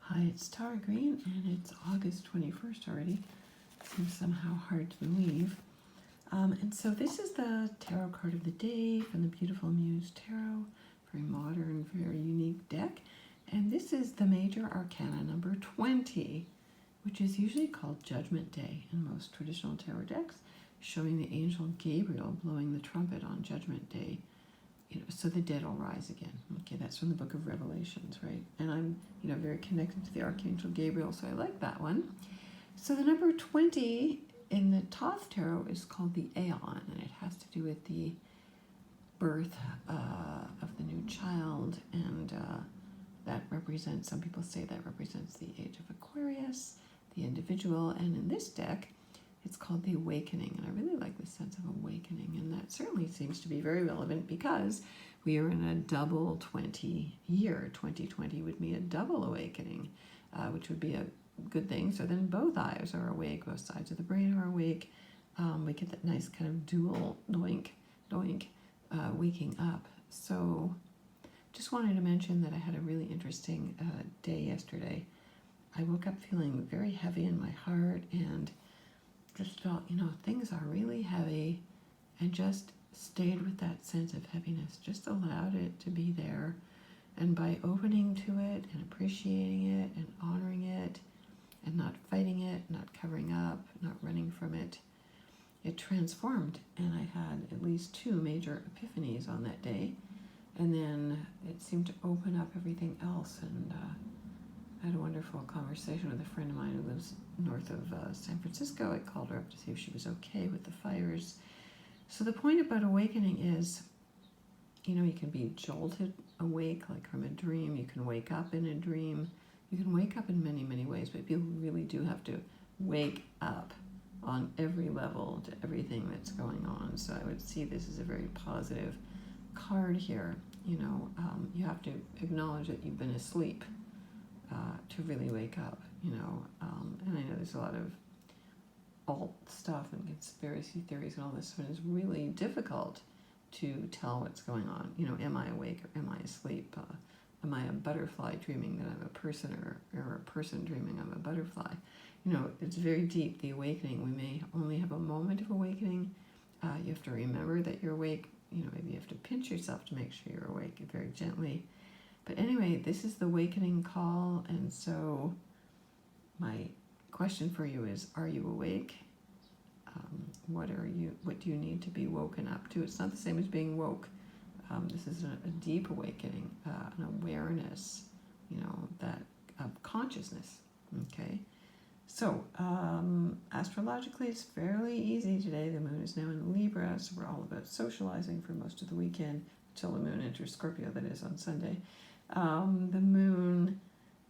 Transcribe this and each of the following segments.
Hi, it's Tara Green, and it's August 21st already. Seems somehow hard to believe. And so this is the tarot card of the day from the beautiful Muse Tarot. Very modern, very unique deck. And this is the Major Arcana number 20, which is usually called Judgment Day in most traditional tarot decks, showing the angel Gabriel blowing the trumpet on Judgment Day. So the dead will rise again. Okay, that's from the book of Revelations, right? And I'm, very connected to the Archangel Gabriel, so I like that one. So the number 20 in the Thoth Tarot is called the Aeon, and it has to do with the birth of the new child, and that represents, some people say that represents the age of Aquarius, the individual, and in this deck, it's called the Awakening, and I really like this sense of awakening, and that certainly seems to be very relevant because we are in a double 20 year. 2020 would be a double awakening, which would be a good thing. So then both eyes are awake, both sides of the brain are awake. We get that nice kind of dual doink, doink, waking up. So just wanted to mention that I had a really interesting day yesterday. I woke up feeling very heavy in my heart and just felt, things are really heavy, and just stayed with that sense of heaviness, just allowed it to be there. And by opening to it and appreciating it and honoring it and not fighting it, not covering up, not running from it, it transformed. And I had at least 2 major epiphanies on that day. And then it seemed to open up everything else. And I had a wonderful conversation with a friend of mine who lives north of San Francisco. I called her up to see if she was okay with the fires. So the point about awakening is, you can be jolted awake, like from a dream. You can wake up in a dream. You can wake up in many, many ways, but people really do have to wake up on every level to everything that's going on. So I would see this as a very positive card here. You have to acknowledge that you've been asleep to really wake up, and I know there's a lot of alt stuff and conspiracy theories and all this, but it's really difficult to tell what's going on. Am I awake or am I asleep? Am I a butterfly dreaming that I'm a person, or a person dreaming I'm a butterfly? It's very deep, the awakening. We may only have a moment of awakening. You have to remember that you're awake. Maybe you have to pinch yourself to make sure you're awake very gently. But anyway, this is the awakening call, and so my question for you is, are you awake? What do you need to be woken up to? It's not the same as being woke. This is a deep awakening, an awareness, that of consciousness. Okay, so astrologically, it's fairly easy today. The moon is now in Libra, so we're all about socializing for most of the weekend until the moon enters Scorpio. That is on Sunday. The moon,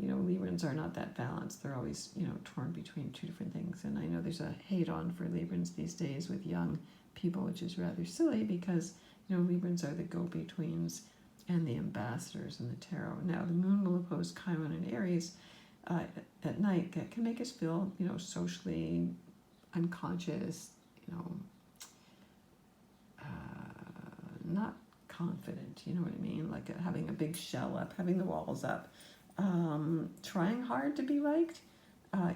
Librans are not that balanced. They're always, torn between 2 different things. And I know there's a hate on for Librans these days with young people, which is rather silly because, Librans are the go-betweens and the ambassadors in the tarot. Now, the moon will oppose Chiron and Aries at night. That can make us feel, socially unconscious, not confident, you know what I mean? Like having a big shell up, having the walls up, trying hard to be liked,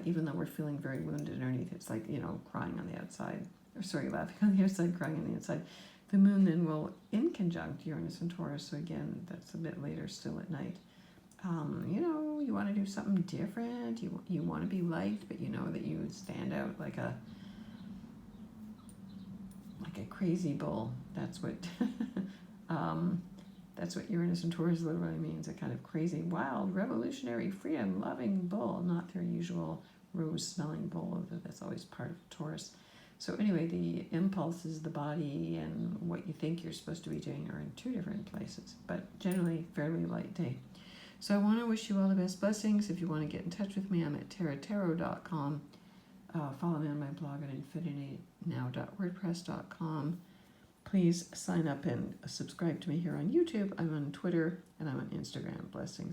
even though we're feeling very wounded underneath. It's like, crying on the outside, laughing on the outside, crying on the inside. The moon then will in conjunct Uranus and Taurus, so again, that's a bit later still at night. You want to do something different, you want to be liked, but you know that you stand out like a crazy bull. That's what that's what Uranus and Taurus literally means, a kind of crazy, wild, revolutionary, freedom-loving bull, not their usual rose-smelling bull that's always part of Taurus. So anyway, the impulses, the body, and what you think you're supposed to be doing are in 2 different places, but generally fairly light day. So I want to wish you all the best blessings. If you want to get in touch with me, I'm at tarot.com. Follow me on my blog at infinitynow.wordpress.com. Please sign up and subscribe to me here on YouTube. I'm on Twitter and I'm on Instagram. Blessings.